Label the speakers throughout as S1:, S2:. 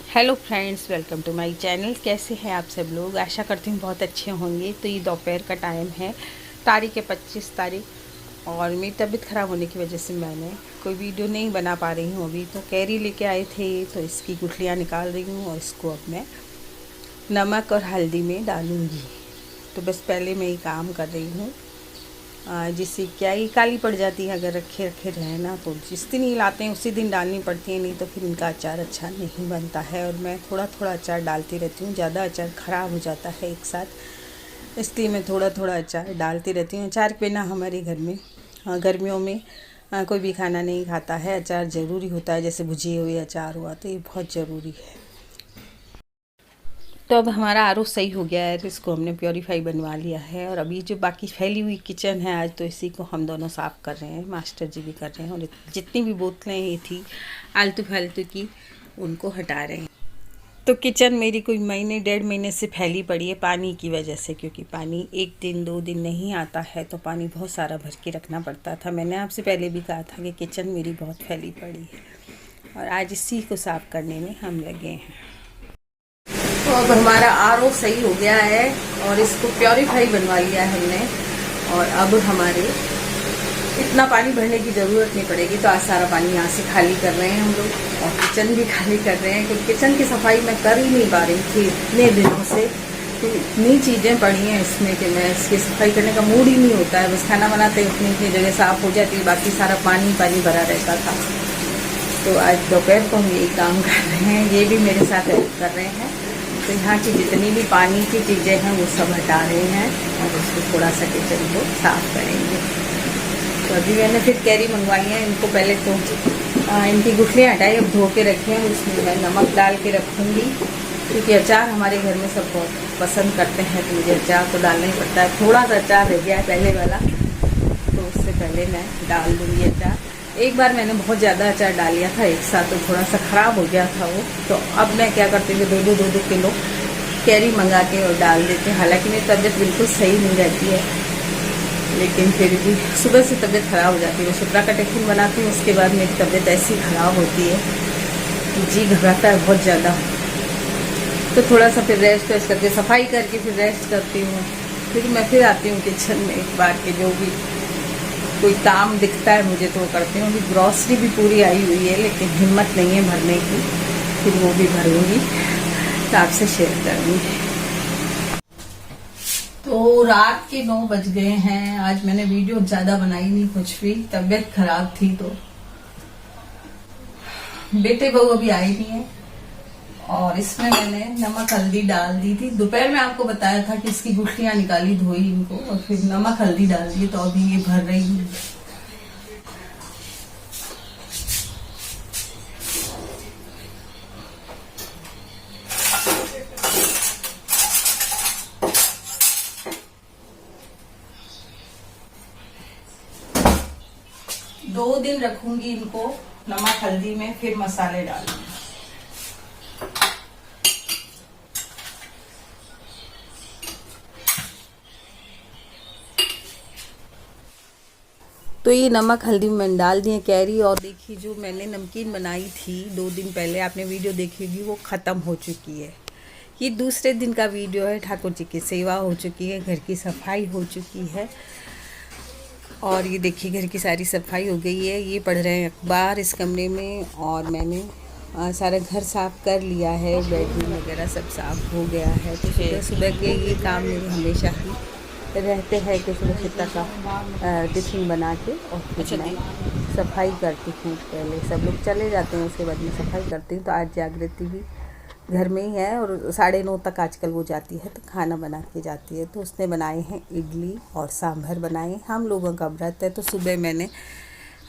S1: Hello friends, welcome to my channel. कैसे हैं आप सब लोग? आशा करती हूँ बहुत अच्छे होंगे। तो ये दोपहर का टाइम है, तारीख है 25 तारीख। और मेरी तबीयत ख़राब होने की वजह से मैंने कोई वीडियो नहीं बना पा रही हूँ अभी। तो कैरी लेके आए थे तो इसकी गुठलियाँ निकाल रही हूँ और इसको अब मैं नमक और हल्दी में डालूँगी। तो बस पहले मैं ये काम कर रही हूँ, जिससे क्या ये काली पड़ जाती है अगर रखे रखे रहे ना। तो जिस दिन ये लाते हैं उसी दिन डालनी पड़ती है, नहीं तो फिर इनका अचार अच्छा नहीं बनता है। और मैं थोड़ा थोड़ा अचार डालती रहती हूँ, ज़्यादा अचार ख़राब हो जाता है एक साथ, इसलिए मैं थोड़ा थोड़ा अचार डालती रहती हूँ। अचार के बिना हमारे घर में गर्मियों में कोई भी खाना नहीं खाता है। अचार ज़रूरी होता है, जैसे भुजिए हुए अचार हुआ, तो ये बहुत ज़रूरी है। तो अब हमारा आर ओ सही हो गया है, तो इसको हमने प्योरीफाई बनवा लिया है। और अभी जो बाकी फैली हुई किचन है आज, तो इसी को हम दोनों साफ़ कर रहे हैं, मास्टर जी भी कर रहे हैं। और जितनी भी बोतलें ये थी आलतू फालतू की, उनको हटा रहे हैं। तो किचन मेरी कोई महीने 1.5 महीने से फैली पड़ी है पानी की वजह से, क्योंकि पानी 1 दिन 2 दिन नहीं आता है, तो पानी बहुत सारा भर के रखना पड़ता था। मैंने आपसे पहले भी कहा था कि किचन मेरी बहुत फैली पड़ी है, और आज इसी को साफ़ करने में हम लगे हैं। तो अब हमारा आर ओ सही हो गया है और इसको प्योरीफाई बनवा लिया है हमने। और अब हमारे इतना पानी भरने की ज़रूरत नहीं पड़ेगी। तो आज सारा पानी यहाँ से खाली कर रहे हैं हम लोग, और किचन भी खाली कर रहे हैं, क्योंकि किचन की सफाई मैं कर ही नहीं पा रही थी इतने दिनों से। तो इतनी चीज़ें पड़ी हैं इसमें कि मैं इसकी सफाई करने का मूड ही नहीं होता है। बस खाना बनाते उतनी इतनी जगह साफ़ हो जाती है, बाकी सारा पानी पानी भरा रहता था। तो आज दोपहर को हम यही काम कर रहे हैं, ये भी मेरे साथ हेल्प कर रहे हैं। तो यहाँ की जितनी भी पानी की चीज़ें हैं वो सब हटा रहे हैं, और उसको थोड़ा सा किचन को साफ़ करेंगे। तो अभी मैंने फिर कैरी मंगवाई है। इनको पहले तो इनकी गुठलियाँ हटाई, अब धो के रखी हैं। उसमें मैं नमक डाल के रखूँगी, क्योंकि अचार हमारे घर में सब बहुत पसंद करते हैं, तो मुझे अचार तो डालना ही पड़ता है। थोड़ा सा अचार रह गया है पहले वाला, तो उससे पहले मैं डाल दूँगी अचार। एक बार मैंने बहुत ज़्यादा अचार डाल लिया था एक साथ, तो थोड़ा सा ख़राब हो गया था वो। तो अब मैं क्या करती हूँ, 2-2 किलो कैरी मंगा के और डाल देते हैं। हालांकि मेरी तबीयत बिल्कुल सही नहीं रहती है, लेकिन फिर भी सुबह से तबीयत ख़राब हो जाती है। शुक्रा का टिफिन बनाती हूँ, उसके बाद मेरी तबीयत ऐसी ख़राब होती है कि जी घबराता है बहुत ज़्यादा। तो थोड़ा सा फिर रेस्ट वेस्ट करके, सफाई करके फिर रेस्ट करती हूँ। फिर मैं फिर आती हूँ किचन में एक बार के, जो भी कोई काम दिखता है मुझे तो वो करती हूँ। अभी ग्रॉसरी भी पूरी आई हुई है, लेकिन हिम्मत नहीं है भरने की, फिर वो भी भरूँगी तो आपसे शेयर करूँगी। तो रात के 9 बज गए हैं। आज मैंने वीडियो ज़्यादा बनाई नहीं, कुछ भी तबीयत खराब थी, तो बेटे बहू अभी आए नहीं है। और इसमें मैंने नमक हल्दी डाल दी थी। दोपहर में आपको बताया था कि इसकी गुठलियाँ निकाली, धोई इनको, और फिर नमक हल्दी डाल दी। तो अभी ये भर रही हूँ। दो दिन रखूंगी इनको नमक हल्दी में, फिर मसाले डालूंगी। तो ये नमक हल्दी मैंने डाल दिए कैरी। और देखिए, जो मैंने नमकीन बनाई थी 2 दिन पहले, आपने वीडियो देखी होगी, वो ख़त्म हो चुकी है। ये दूसरे दिन का वीडियो है। ठाकुर जी की सेवा हो चुकी है, घर की सफाई हो चुकी है, और ये देखिए घर की सारी सफाई हो गई है। ये पढ़ रहे हैं अखबार इस कमरे में, और मैंने सारा घर साफ़ कर लिया है, बेडरूम वगैरह सब साफ़ हो गया है। तो सुबह सुबह के ये काम मेरे हमेशा ही रहते हैं कि सुरक्षिता का टिफ़िन बना के और फिर मैं सफाई करती हूँ। पहले सब लोग चले जाते हैं, उसके बाद मैं सफाई करती हूँ। तो आज जागृति भी घर में ही है, और 9:30 तक आजकल वो जाती है, तो खाना बना के जाती है। तो उसने बनाए हैं इडली और सांभर बनाए। हम लोगों का व्रत है, तो सुबह मैंने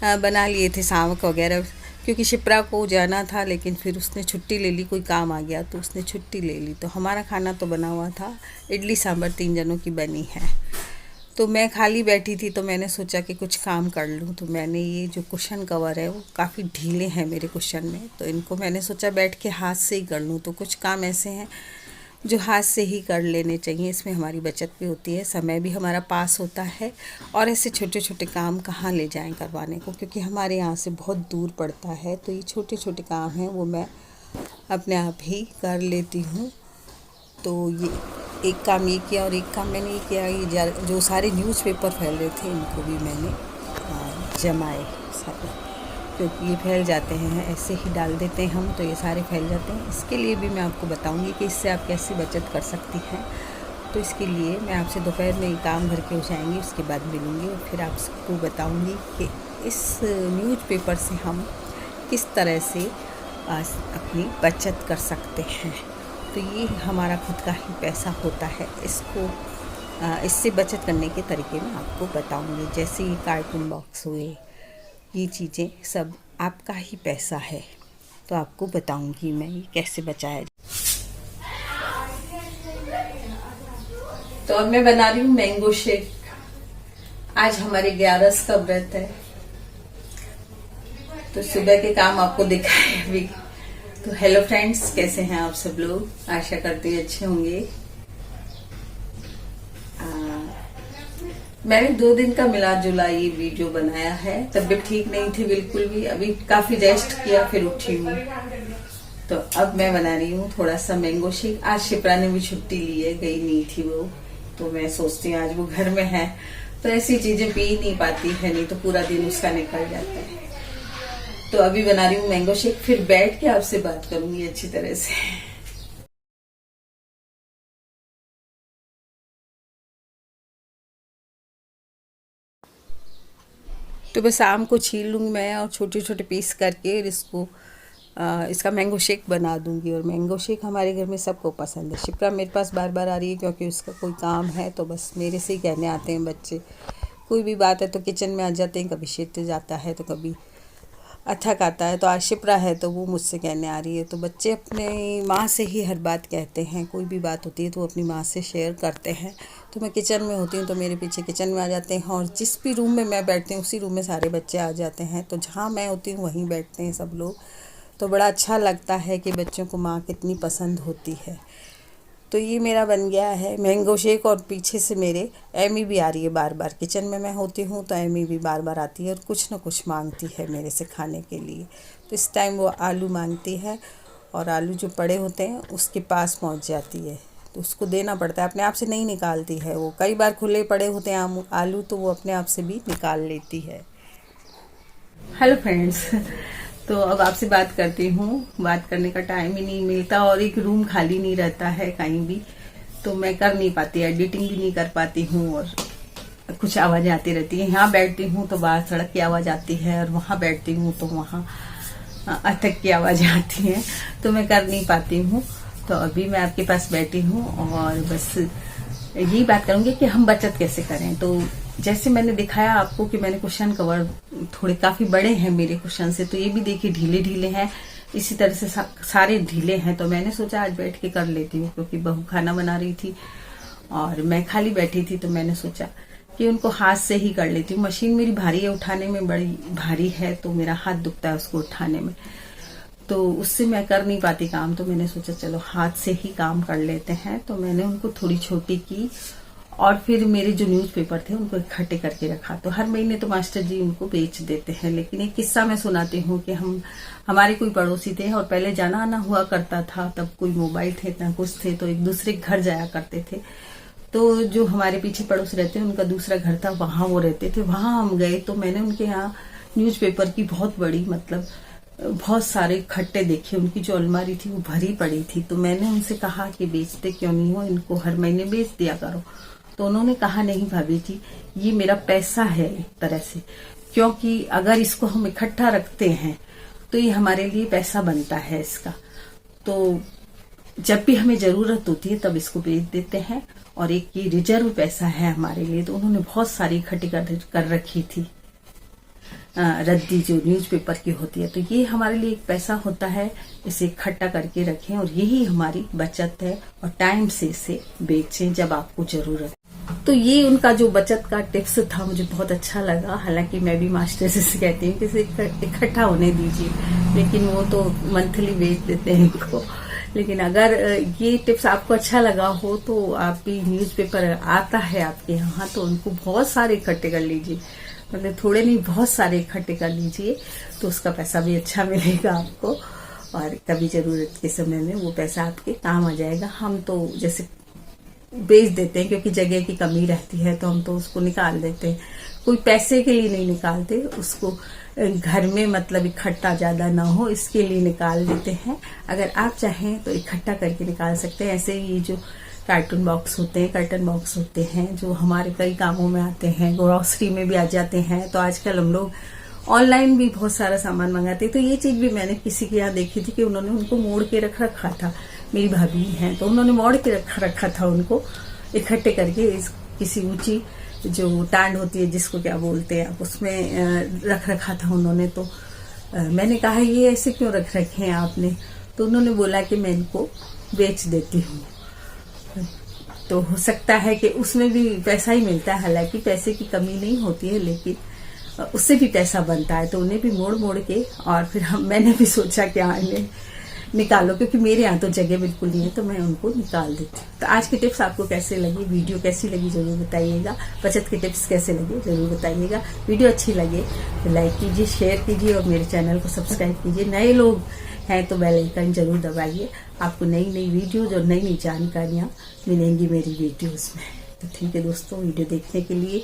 S1: बना लिए थे सावक वगैरह, क्योंकि शिप्रा को जाना था, लेकिन फिर उसने छुट्टी ले ली, कोई काम आ गया तो उसने छुट्टी ले ली। तो हमारा खाना तो बना हुआ था, इडली सांभर 3 जनों की बनी है। तो मैं खाली बैठी थी, तो मैंने सोचा कि कुछ काम कर लूँ। तो मैंने ये जो कुशन कवर है, वो काफ़ी ढीले हैं मेरे कुशन में, तो इनको मैंने सोचा बैठ के हाथ से ही कर लूँ। तो कुछ काम ऐसे हैं जो हाथ से ही कर लेने चाहिए, इसमें हमारी बचत भी होती है, समय भी हमारा पास होता है। और ऐसे छोटे छोटे काम कहाँ ले जाएं करवाने को, क्योंकि हमारे यहाँ से बहुत दूर पड़ता है। तो ये छोटे छोटे काम हैं, वो मैं अपने आप ही कर लेती हूँ। तो ये एक काम ये किया और एक काम मैंने ये किया, ये जो सारे न्यूज़पेपर फैल रहे थे इनको भी मैंने जमाए सारे, क्योंकि ये फैल जाते हैं, ऐसे ही डाल देते हैं हम तो ये सारे फैल जाते हैं। इसके लिए भी मैं आपको बताऊंगी कि इससे आप कैसे बचत कर सकती हैं। तो इसके लिए मैं आपसे दोपहर में काम भर के हो जाएंगी, उसके बाद मिलूँगी और फिर आपको बताऊंगी कि इस न्यूज़पेपर से हम किस तरह से अपनी बचत कर सकते हैं। तो ये हमारा खुद का ही पैसा होता है, इससे बचत करने के तरीके मैं आपको बताऊंगी। जैसे ये कार्टून बॉक्स हुए, ये चीज़ें सब आपका ही पैसा है, तो आपको बताऊंगी मैं ये कैसे बचाया। तो अब मैं बना रही हूँ मैंगो शेक। आज हमारे 11 का व्रत है, तो सुबह के काम आपको दिखाए अभी। तो हेलो फ्रेंड्स, कैसे हैं आप सब लोग? आशा करती हूँ अच्छे होंगे। मैंने 2 दिन का मिला जुला ये वीडियो बनाया है। तबीयत ठीक नहीं थी बिल्कुल भी, अभी काफी रेस्ट किया फिर उठी हूँ। तो अब मैं बना रही हूँ थोड़ा सा मैंगो शेक। आज शिप्रा ने भी छुट्टी ली है, गई नहीं थी वो, तो मैं सोचती हूँ आज वो घर में है तो ऐसी चीजें पी नहीं पाती है, नहीं तो पूरा दिन उसका निकल जाता है। तो अभी बना रही हूँ मैंगो शेक, फिर बैठ के आपसे बात करूंगी अच्छी तरह से। तो बस आम को छील लूँगी मैं और छोटे छोटे पीस करके इसका मैंगो शेक बना दूंगी। और मैंगो शेक हमारे घर में सबको पसंद है। शिप्रा मेरे पास बार बार आ रही है क्योंकि उसका कोई काम है, तो बस मेरे से ही कहने आते हैं बच्चे। कोई भी बात है तो किचन में आ जाते हैं, कभी शेते जाता है तो कभी अथक आता है। तो आज शिप्रा है तो वो मुझसे कहने आ रही है। तो बच्चे अपने माँ से ही हर बात कहते हैं, कोई भी बात होती है तो वो अपनी माँ से शेयर करते हैं। तो मैं किचन में होती हूँ तो मेरे पीछे किचन में आ जाते हैं, और जिस भी रूम में मैं बैठती हूँ उसी रूम में सारे बच्चे आ जाते हैं। तो जहाँ मैं होती हूँ वहीं बैठते हैं सब लोग। तो बड़ा अच्छा लगता है कि बच्चों को माँ कितनी पसंद होती है। तो ये मेरा बन गया है मैंगो शेक। और पीछे से मेरे एमी भी आ रही है बार बार। किचन में मैं होती हूँ तो एमी भी बार बार आती है और कुछ ना कुछ मांगती है मेरे से खाने के लिए। तो इस टाइम वो आलू मांगती है, और आलू जो पड़े होते हैं उसके पास पहुँच जाती है, तो उसको देना पड़ता है। अपने आप से नहीं निकालती है वो, कई बार खुले पड़े होते हैं आलू तो वो अपने आप से भी निकाल लेती है। हेलो फ्रेंड्स, तो अब आपसे बात करती हूँ। बात करने का टाइम ही नहीं मिलता और एक रूम खाली नहीं रहता है कहीं भी, तो मैं कर नहीं पाती, एडिटिंग भी नहीं कर पाती हूँ। और कुछ आवाज़ें आती रहती हैं। यहाँ बैठती हूँ तो बाहर सड़क की आवाज़ आती है, और वहाँ बैठती हूँ तो वहाँ अटक की आवाज़ें आती हैं, तो मैं कर नहीं पाती हूँ। तो अभी मैं आपके पास बैठी हूँ और बस यही बात करूँगी कि हम बचत कैसे करें। तो जैसे मैंने दिखाया आपको कि मैंने कुशन कवर थोड़े काफी बड़े हैं मेरे कुशन से, तो ये भी देखिए ढीले ढीले हैं, इसी तरह से सारे ढीले हैं। तो मैंने सोचा आज बैठ के कर लेती हूँ, क्योंकि बहू खाना बना रही थी और मैं खाली बैठी थी, तो मैंने सोचा कि उनको हाथ से ही कर लेती हूँ। मशीन मेरी भारी है, उठाने में बड़ी भारी है, तो मेरा हाथ दुखता है उसको उठाने में, तो उससे मैं कर नहीं पाती काम। तो मैंने सोचा चलो हाथ से ही काम कर लेते हैं। तो मैंने उनको थोड़ी छोटी की, और फिर मेरे जो न्यूज़पेपर थे उनको इकट्ठे करके रखा। तो हर महीने तो मास्टर जी उनको बेच देते हैं, लेकिन एक किस्सा मैं सुनाती हूँ कि हमारे कोई पड़ोसी थे, और पहले जाना आना हुआ करता था, तब कोई मोबाइल थे इतना कुछ थे, तो एक दूसरे के घर जाया करते थे। तो जो हमारे पीछे पड़ोस रहते हैं उनका दूसरा घर था, वहां वो रहते थे। वहां हम गए तो मैंने उनके यहाँ न्यूज़पेपर की बहुत बड़ी, मतलब बहुत सारे खट्टे देखे। उनकी जो अलमारी थी वो भरी पड़ी थी। तो मैंने उनसे कहा कि बेचते क्यों नहीं हो, इनको हर महीने बेच दिया करो। तो उन्होंने कहा नहीं भाभी जी, ये मेरा पैसा है एक तरह से, क्योंकि अगर इसको हम इकट्ठा रखते हैं तो ये हमारे लिए पैसा बनता है इसका। तो जब भी हमें जरूरत होती है तब इसको बेच देते हैं, और एक ये रिजर्व पैसा है हमारे लिए। तो उन्होंने बहुत सारी इकट्ठी कर रखी थी रद्दी जो न्यूज़पेपर की होती है। तो ये हमारे लिए एक पैसा होता है, इसे इकट्ठा करके रखें, और यही हमारी बचत है। और टाइम से इसे बेचें जब आपको जरूरत। तो ये उनका जो बचत का टिप्स था मुझे बहुत अच्छा लगा। हालांकि मैं भी मास्टर से कहती हूँ कि इसे इकट्ठा होने दीजिए, लेकिन वो तो मंथली बेच देते हैं इनको। लेकिन अगर ये टिप्स आपको अच्छा लगा हो तो आप भी न्यूज़पेपर आता है आपके यहाँ तो उनको बहुत सारे इकट्ठे कर लीजिए, मतलब थोड़े नहीं बहुत सारे इकट्ठे कर लीजिए, तो उसका पैसा भी अच्छा मिलेगा आपको। और कभी ज़रूरत के समय में वो पैसा आपके काम आ जाएगा। हम तो जैसे बेच देते हैं क्योंकि जगह की कमी रहती है, तो हम तो उसको निकाल देते हैं। कोई पैसे के लिए नहीं निकालते उसको, घर में मतलब इकट्ठा ज़्यादा ना हो इसके लिए निकाल देते हैं। अगर आप चाहें तो इकट्ठा करके निकाल सकते हैं। ऐसे ही जो कार्टून बॉक्स होते हैं, कर्टन बॉक्स होते हैं, जो हमारे कई कामों में आते हैं, ग्रोसरी में भी आ जाते हैं। तो आजकल हम लोग ऑनलाइन भी बहुत सारा सामान मंगाते हैं। तो ये चीज़ भी मैंने किसी के यहाँ देखी थी कि उन्होंने उनको मोड़ के रख रखा था। मेरी भाभी हैं तो उन्होंने मोड़ के रखा था उनको इकट्ठे करके। किसी ऊंची जो टांड होती है जिसको क्या बोलते हैं आप, उसमें रख रखा था उन्होंने। तो मैंने कहा ये ऐसे क्यों रख रखे हैं आपने? तो उन्होंने बोला कि मैं इनको बेच देती हूँ। तो हो सकता है कि उसमें भी पैसा ही मिलता है, हालांकि पैसे की कमी नहीं होती है, लेकिन उससे भी पैसा बनता है। तो उन्हें भी मोड़ मोड़ के, और फिर मैंने भी सोचा कि हाँ इन्हें निकालो, क्योंकि मेरे यहाँ तो जगह बिल्कुल नहीं है, तो मैं उनको निकाल देती हूँ। तो आज की टिप्स आपको कैसे लगी, वीडियो कैसी लगी जरूर बताइएगा। बचत के टिप्स कैसे लगे जरूर बताइएगा। वीडियो अच्छी लगे तो लाइक कीजिए, शेयर कीजिए और मेरे चैनल को सब्सक्राइब कीजिए। नए लोग हैं तो बेल आइकन जरूर दबाइए। आपको नई नई वीडियोज और नई नई जानकारियाँ मिलेंगी मेरी वीडियोज़ में। तो ठीक है दोस्तों, वीडियो देखने के लिए